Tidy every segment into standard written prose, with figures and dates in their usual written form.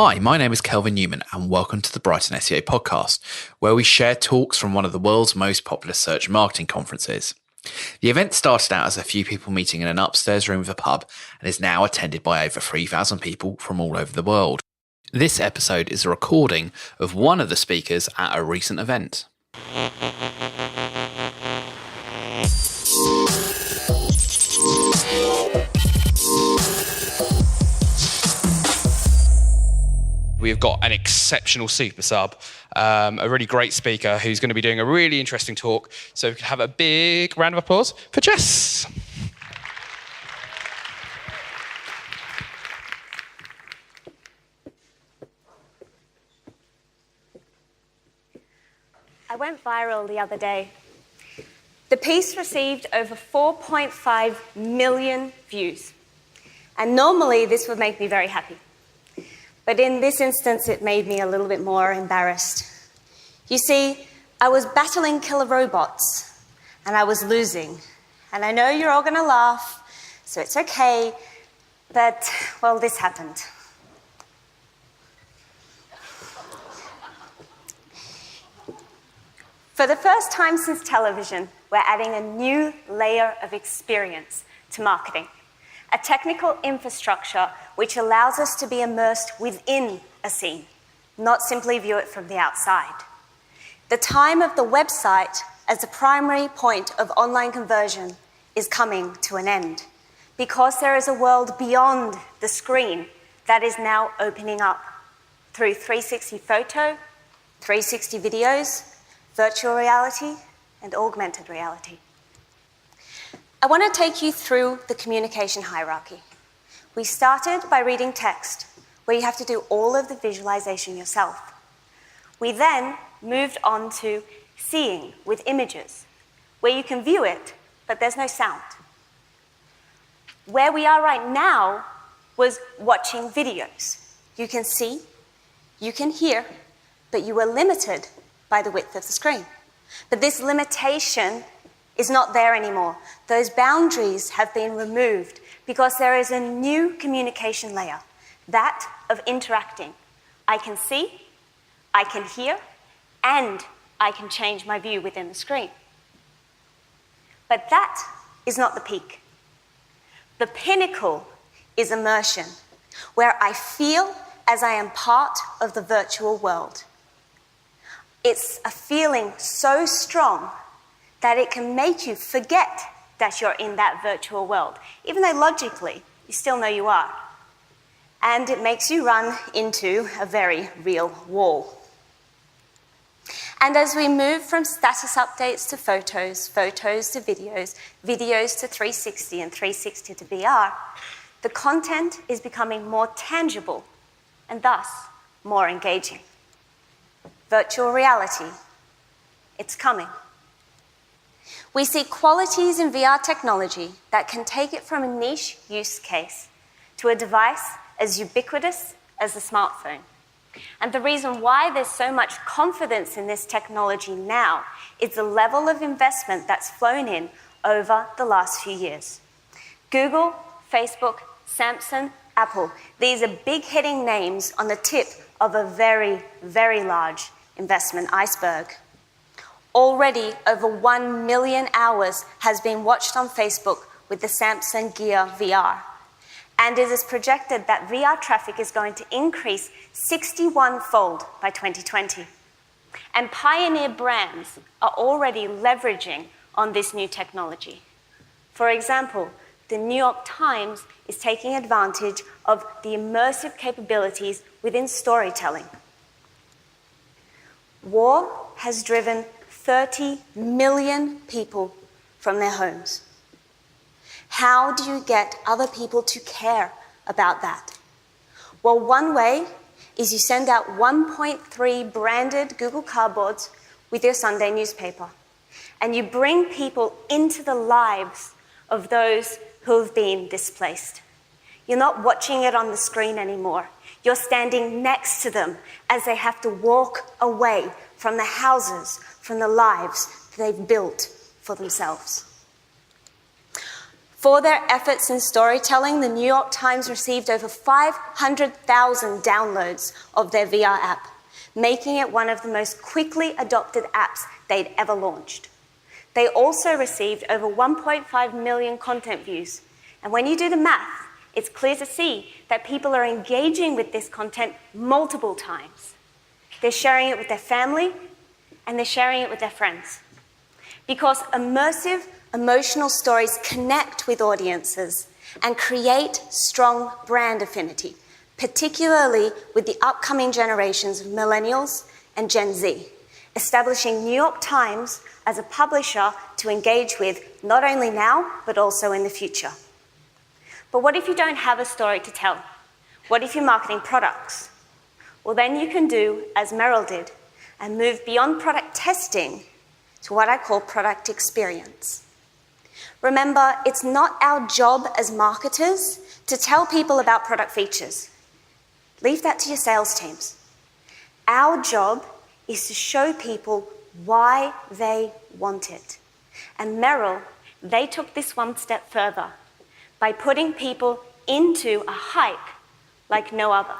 Hi, my name is Kelvin Newman and welcome to the Brighton SEO podcast, where we share talks from one of the world's most popular search and marketing conferences. The event started out as a few people meeting in an upstairs room of a pub and is now attended by over 3,000 people from all over the world. This episode is a recording of one of the speakers at a recent event. We've got an exceptional super sub, a really great speaker who's going to be doing a really interesting talk. So we can have a big round of applause for Jes. I went viral the other day. The piece received over 4.5 million views. And normally this would make me very happy. But in this instance, it made me a little bit more embarrassed. You see, I was battling killer robots, and I was losing. And I know you're all going to laugh, so it's okay. But, well, this happened. For the first time since television, we're adding a new layer of experience to marketing. A technical infrastructure which allows us to be immersed within a scene, not simply view it from the outside. The time of the website as the primary point of online conversion is coming to an end because there is a world beyond the screen that is now opening up through 360 photo, 360 videos, virtual reality, and augmented reality. I want to take you through the communication hierarchy. We started by reading text, where you have to do all of the visualization yourself. We then moved on to seeing with images, where you can view it, but there's no sound. Where we are right now was watching videos. You can see, you can hear, but you are limited by the width of the screen. But this limitation is not there anymore. Those boundaries have been removed because there is a new communication layer, that of interacting. I can see, I can hear, and I can change my view within the screen. But that is not the peak. The pinnacle is immersion, where I feel as I am part of the virtual world. It's a feeling so strong that it can make you forget that you're in that virtual world, even though logically you still know you are. And it makes you run into a very real wall. And as we move from status updates to photos, photos to videos, videos to 360 and 360 to VR, the content is becoming more tangible and thus more engaging. Virtual reality, it's coming. We see qualities in VR technology that can take it from a niche use case to a device as ubiquitous as the smartphone. And the reason why there's so much confidence in this technology now is the level of investment that's flown in over the last few years. Google, Facebook, Samsung, Apple, these are big hitting names on the tip of a very, very large investment iceberg. Already, over 1 million hours has been watched on Facebook with the Samsung Gear VR. And it is projected that VR traffic is going to increase 61-fold by 2020. And pioneer brands are already leveraging on this new technology. For example, the New York Times is taking advantage of the immersive capabilities within storytelling. War has driven 30 million people from their homes. How do you get other people to care about that? Well, one way is you send out 1.3 branded Google Cardboards with your Sunday newspaper, and you bring people into the lives of those who have been displaced. You're not watching it on the screen anymore. You're standing next to them as they have to walk away from the houses, from the lives they've built for themselves. For their efforts in storytelling, the New York Times received over 500,000 downloads of their VR app, making it one of the most quickly adopted apps they'd ever launched. They also received over 1.5 million content views. And when you do the math, it's clear to see that people are engaging with this content multiple times. They're sharing it with their family, and they're sharing it with their friends. Because immersive, emotional stories connect with audiences and create strong brand affinity, particularly with the upcoming generations of millennials and Gen Z, establishing New York Times as a publisher to engage with not only now, but also in the future. But what if you don't have a story to tell? What if you're marketing products? Well, then you can do as Merrill did and move beyond product testing to what I call product experience. Remember, it's not our job as marketers to tell people about product features. Leave that to your sales teams. Our job is to show people why they want it. And Merrill, they took this one step further by putting people into a hike like no other.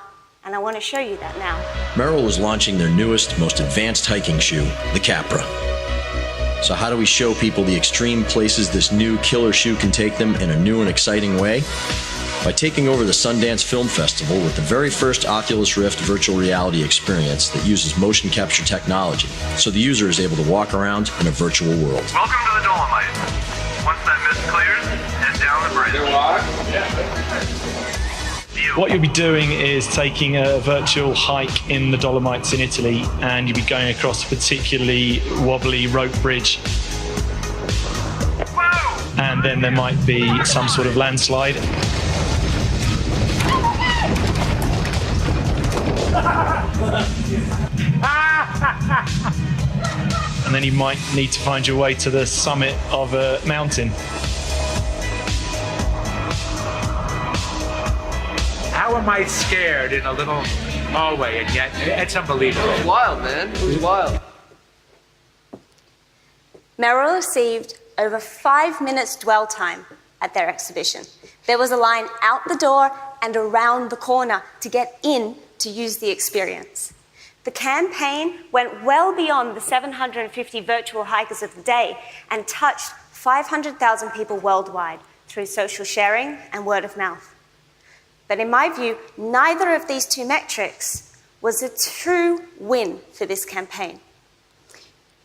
And I want to show you that now. Merrill was launching their newest, most advanced hiking shoe, the Capra. So how do we show people the extreme places this new killer shoe can take them in a new and exciting way? By taking over the Sundance Film Festival with the very first Oculus Rift virtual reality experience that uses motion capture technology, so the user is able to walk around in a virtual world. Welcome to the Dolomites. Once that mist clears, head down the bridge. What you'll be doing is taking a virtual hike in the Dolomites in Italy, and you'll be going across a particularly wobbly rope bridge. Whoa! And then there might be some sort of landslide. And then you might need to find your way to the summit of a mountain. How am I scared in a little hallway, and yet it's unbelievable. It was wild, man. It was wild. Merrill received over 5 minutes dwell time at their exhibition. There was a line out the door and around the corner to get in to use the experience. The campaign went well beyond the 750 virtual hikers of the day and touched 500,000 people worldwide through social sharing and word of mouth. But in my view, neither of these two metrics was a true win for this campaign.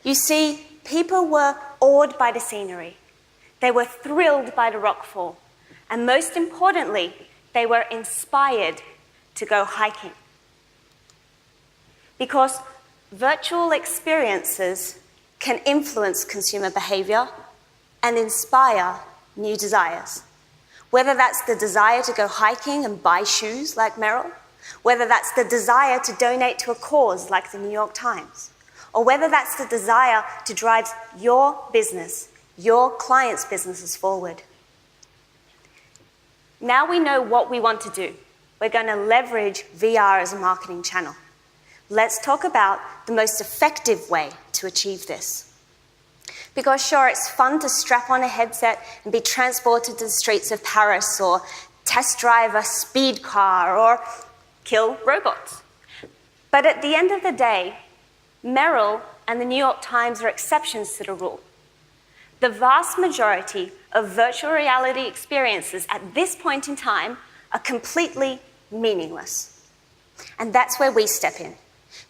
You see, people were awed by the scenery. They were thrilled by the rockfall. And most importantly, they were inspired to go hiking. Because virtual experiences can influence consumer behavior and inspire new desires. Whether that's the desire to go hiking and buy shoes like Merrill, whether that's the desire to donate to a cause like the New York Times, or whether that's the desire to drive your business, your clients' businesses forward. Now we know what we want to do. We're going to leverage VR as a marketing channel. Let's talk about the most effective way to achieve this. Because sure, it's fun to strap on a headset and be transported to the streets of Paris, or test drive a speed car, or kill robots. But at the end of the day, Merrill and the New York Times are exceptions to the rule. The vast majority of virtual reality experiences at this point in time are completely meaningless. And that's where we step in.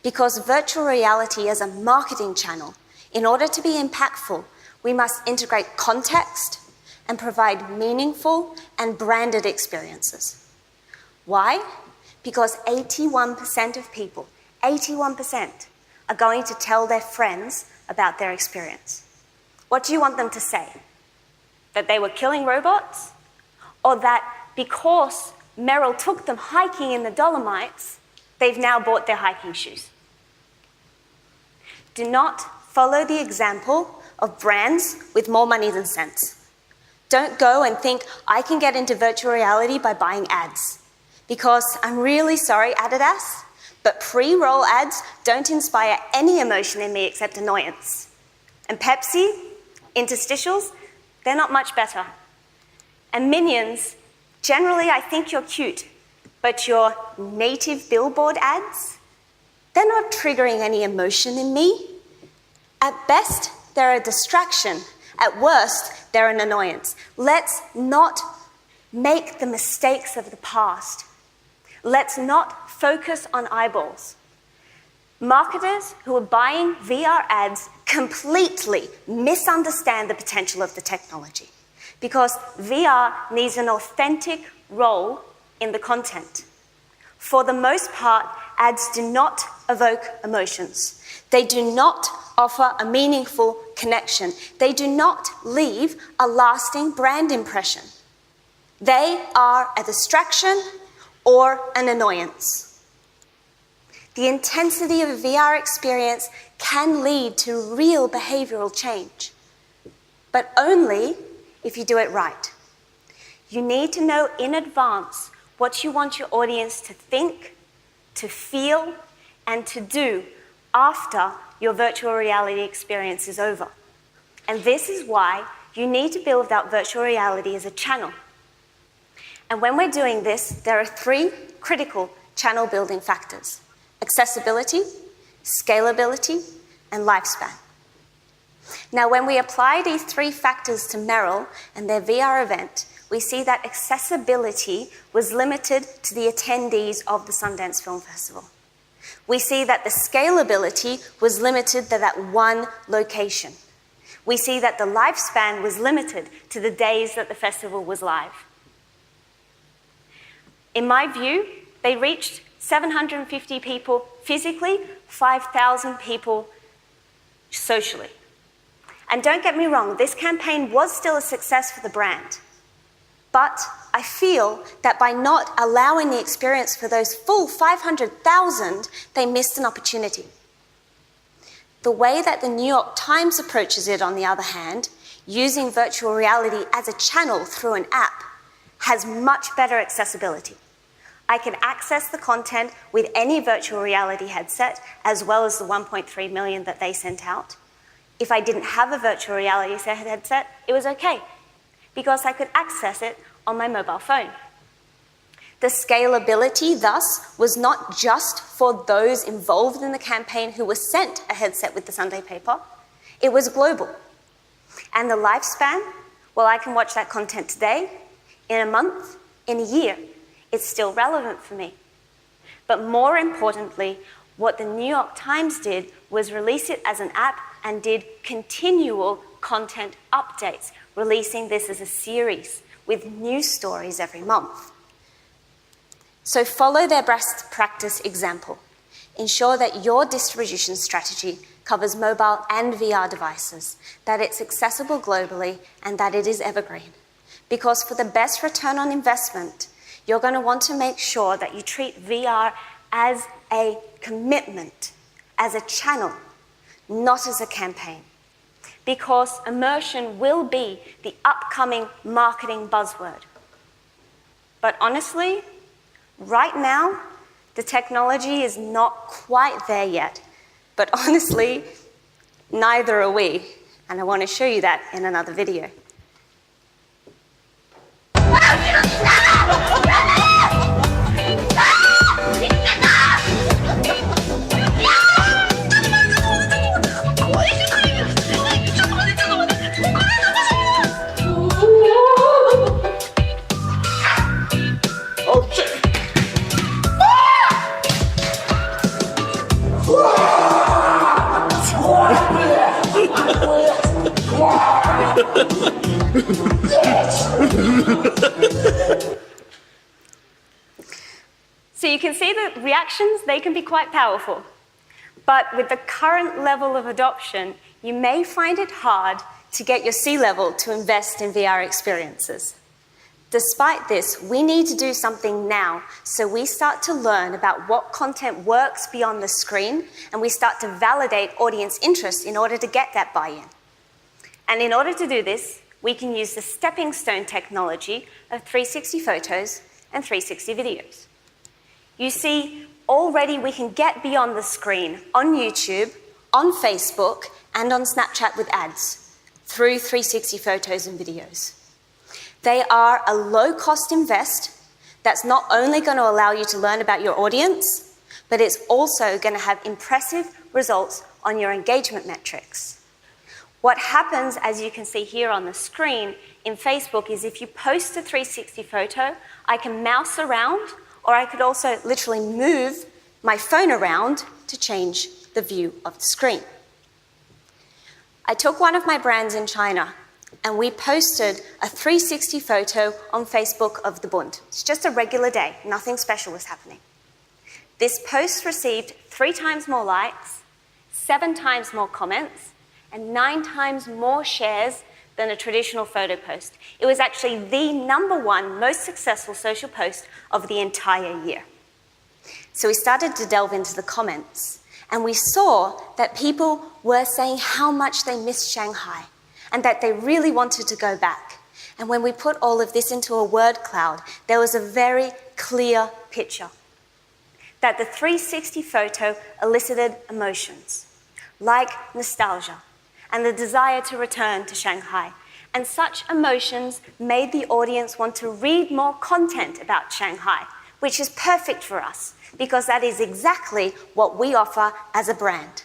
Because virtual reality as a marketing channel, in order to be impactful, we must integrate context and provide meaningful and branded experiences. Why? Because 81% of people, 81%, are going to tell their friends about their experience. What do you want them to say? That they were killing robots? Or that because Merrill took them hiking in the Dolomites, they've now bought their hiking shoes? Do not follow the example of brands with more money than sense. Don't go and think, I can get into virtual reality by buying ads. Because I'm really sorry, Adidas, but pre-roll ads don't inspire any emotion in me except annoyance. And Pepsi, interstitials, they're not much better. And minions, generally I think you're cute, but your native billboard ads, they're not triggering any emotion in me. At best, they're a distraction. At worst, they're an annoyance. Let's not make the mistakes of the past. Let's not focus on eyeballs. Marketers who are buying VR ads completely misunderstand the potential of the technology because VR needs an authentic role in the content. For the most part, ads do not evoke emotions. They do not offer a meaningful connection. They do not leave a lasting brand impression. They are a distraction or an annoyance. The intensity of a VR experience can lead to real behavioral change, but only if you do it right. You need to know in advance what you want your audience to think, to feel, and to do after your virtual reality experience is over. And this is why you need to build out virtual reality as a channel. And when we're doing this, there are 3 critical channel building factors: accessibility, scalability, and lifespan. Now, when we apply these 3 factors to Merrill and their VR event, we see that accessibility was limited to the attendees of the Sundance Film Festival. We see that the scalability was limited to that one location. We see that the lifespan was limited to the days that the festival was live. In my view, they reached 750 people physically, 5,000 people socially. And don't get me wrong, this campaign was still a success for the brand. But I feel that by not allowing the experience for those full 500,000, they missed an opportunity. The way that the New York Times approaches it, on the other hand, using virtual reality as a channel through an app, has much better accessibility. I can access the content with any virtual reality headset, as well as the 1.3 million that they sent out. If I didn't have a virtual reality headset, it was okay, because I could access it on my mobile phone. The scalability, thus, was not just for those involved in the campaign who were sent a headset with the Sunday paper, it was global. And the lifespan, well, I can watch that content today, in a month, in a year. It's still relevant for me. But more importantly, what the New York Times did was release it as an app and did continual content updates, releasing this as a series with new stories every month. So follow their best practice example. Ensure that your distribution strategy covers mobile and VR devices, that it's accessible globally, and that it is evergreen. Because for the best return on investment, you're going to want to make sure that you treat VR as a commitment, as a channel, not as a campaign. Because immersion will be the upcoming marketing buzzword. But honestly, right now, the technology is not quite there yet. But honestly, neither are we. And I want to show you that in another video. So you can see the reactions, they can be quite powerful. But with the current level of adoption, you may find it hard to get your C-level to invest in VR experiences. Despite this, we need to do something now so we start to learn about what content works beyond the screen and we start to validate audience interest in order to get that buy-in. And in order to do this, we can use the stepping stone technology of 360 photos and 360 videos. You see, already we can get beyond the screen on YouTube, on Facebook, and on Snapchat with ads through 360 photos and videos. They are a low-cost invest that's not only going to allow you to learn about your audience, but it's also going to have impressive results on your engagement metrics. What happens, as you can see here on the screen, in Facebook is if you post a 360 photo, I can mouse around, or I could also literally move my phone around to change the view of the screen. I took one of my brands in China and we posted a 360 photo on Facebook of the Bund. It's just a regular day, nothing special was happening. This post received 3 times more likes, 7 times more comments, and 9 times more shares than a traditional photo post. It was actually the #1 most successful social post of the entire year. So we started to delve into the comments, and we saw that people were saying how much they missed Shanghai and that they really wanted to go back. And when we put all of this into a word cloud, there was a very clear picture that the 360 photo elicited emotions like nostalgia and the desire to return to Shanghai. And such emotions made the audience want to read more content about Shanghai, which is perfect for us because that is exactly what we offer as a brand.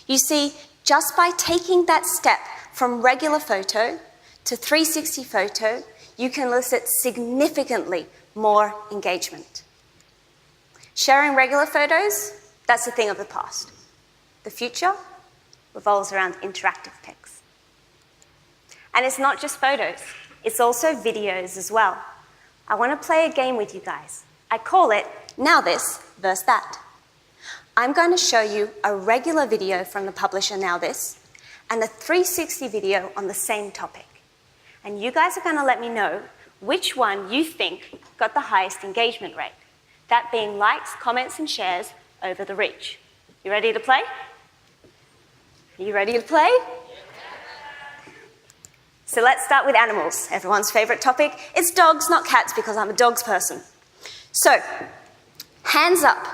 You see, just by taking that step from regular photo to 360 photo, you can elicit significantly more engagement. Sharing regular photos, that's a thing of the past. The future revolves around interactive pics. And it's not just photos, it's also videos as well. I want to play a game with you guys. I call it Now This Versus That. I'm going to show you a regular video from the publisher Now This and a 360 video on the same topic. And you guys are going to let me know which one you think got the highest engagement rate. That being likes, comments, and shares over the reach. You ready to play? Are you ready to play? So let's start with animals, everyone's favorite topic. It's dogs, not cats, because I'm a dogs person. So, hands up.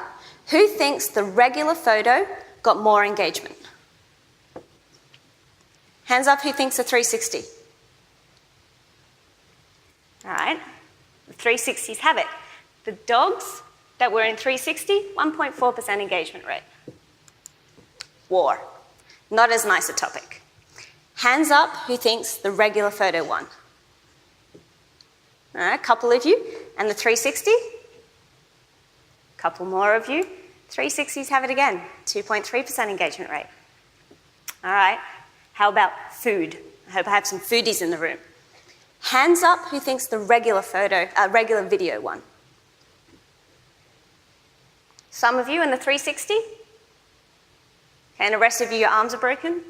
Who thinks the regular photo got more engagement? Hands up who thinks the 360. All right, the 360s have it. The dogs that were in 360, 1.4% engagement rate. War. Not as nice a topic. Hands up who thinks the regular photo won. All right, a couple of you. And the 360? Couple more of you. 360s have it again, 2.3% engagement rate. All right, how about food? I hope I have some foodies in the room. Hands up who thinks the regular video won. Some of you in the 360? Okay, and the rest of you, your arms are broken?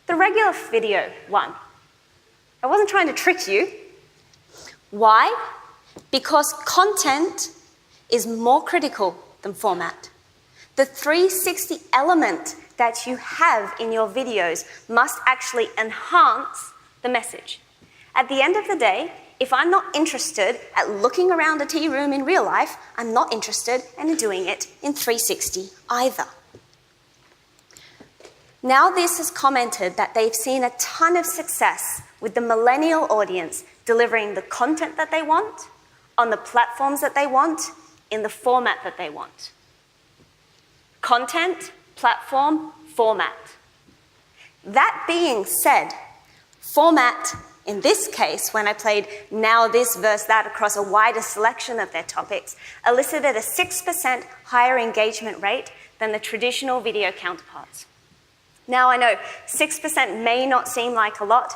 The regular video won. I wasn't trying to trick you. Why? Because content is more critical than format. The 360 element that you have in your videos must actually enhance the message. At the end of the day, if I'm not interested at looking around a tea room in real life, I'm not interested in doing it in 360 either. Now This has commented that they've seen a ton of success with the millennial audience delivering the content that they want, on the platforms that they want, in the format that they want. Content, platform, format. That being said, format, in this case, when I played Now This Versus That across a wider selection of their topics, elicited a 6% higher engagement rate than the traditional video counterparts. Now I know 6% may not seem like a lot,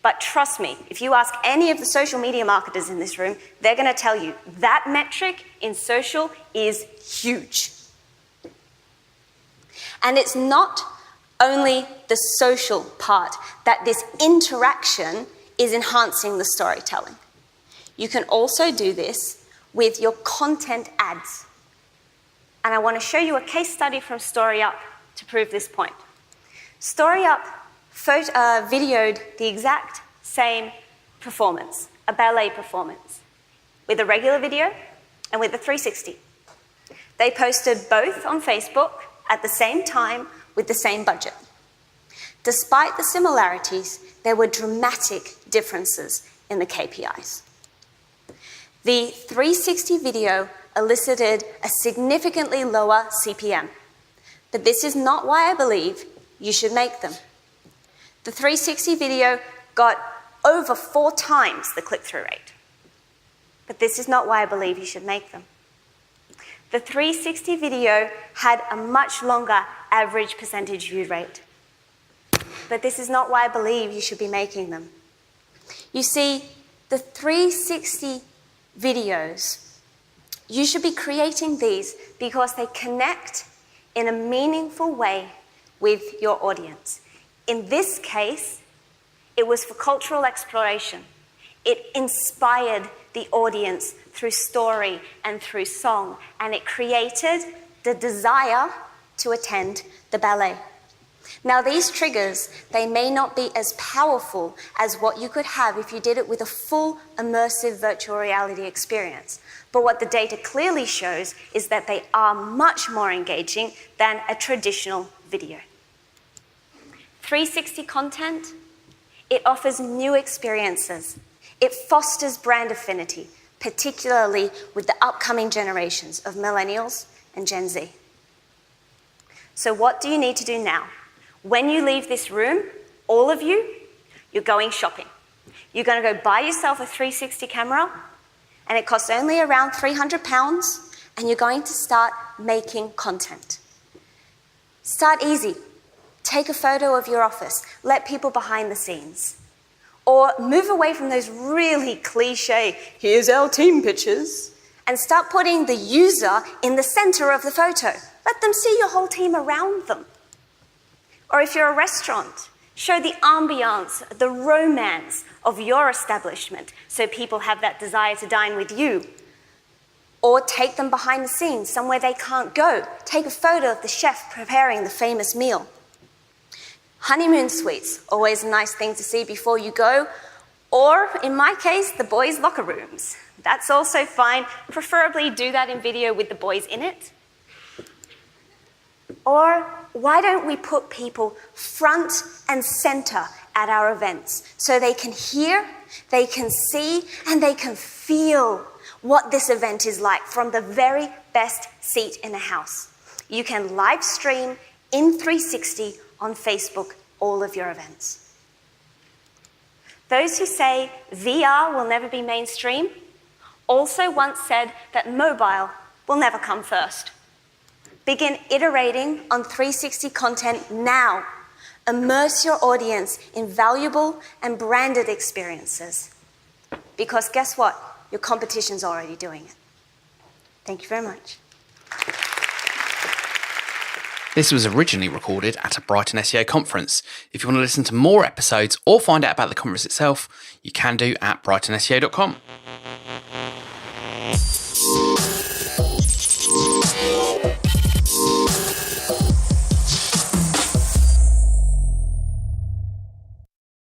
but trust me, if you ask any of the social media marketers in this room, they're going to tell you that metric in social is huge. And it's not only the social part, that this interaction is enhancing the storytelling. You can also do this with your content ads. And I want to show you a case study from StoryUp to prove this point. StoryUp videoed the exact same performance, a ballet performance, with a regular video and with a 360. They posted both on Facebook at the same time with the same budget. Despite the similarities, there were dramatic differences in the KPIs. The 360 video elicited a significantly lower CPM, but this is not why I believe you should make them. The 360 video got over 4 times the click-through rate, but this is not why I believe you should make them. The 360 video had a much longer average percentage view rate, but this is not why I believe you should be making them. You see, the 360 videos, you should be creating these because they connect in a meaningful way with your audience. In this case, it was for cultural exploration. It inspired the audience through story and through song, and it created the desire to attend the ballet. Now, these triggers, they may not be as powerful as what you could have if you did it with a full immersive virtual reality experience. But what the data clearly shows is that they are much more engaging than a traditional video. 360 content, it offers new experiences. It fosters brand affinity, particularly with the upcoming generations of millennials and Gen Z. So what do you need to do now? When you leave this room, all of you, you're going shopping. You're going to go buy yourself a 360 camera, and it costs only around £300, and you're going to start making content. Start easy. Take a photo of your office. Let people behind the scenes. Or move away from those really cliche, here's our team pictures, and start putting the user in the center of the photo. Let them see your whole team around them. Or if you're a restaurant, show the ambiance, the romance of your establishment so people have that desire to dine with you. Or take them behind the scenes, somewhere they can't go. Take a photo of the chef preparing the famous meal. Honeymoon suites, always a nice thing to see before you go. Or, in my case, the boys' locker rooms. That's also fine. Preferably do that in video with the boys in it. Or why don't we put people front and center at our events so they can hear, they can see, and they can feel what this event is like from the very best seat in the house. You can live stream in 360 on Facebook all of your events. Those who say VR will never be mainstream also once said that mobile will never come first. Begin iterating on 360 content now. Immerse your audience in valuable and branded experiences. Because guess what? Your competition's already doing it. Thank you very much. This was originally recorded at a Brighton SEO conference. If you want to listen to more episodes or find out about the conference itself, you can do at brightonseo.com.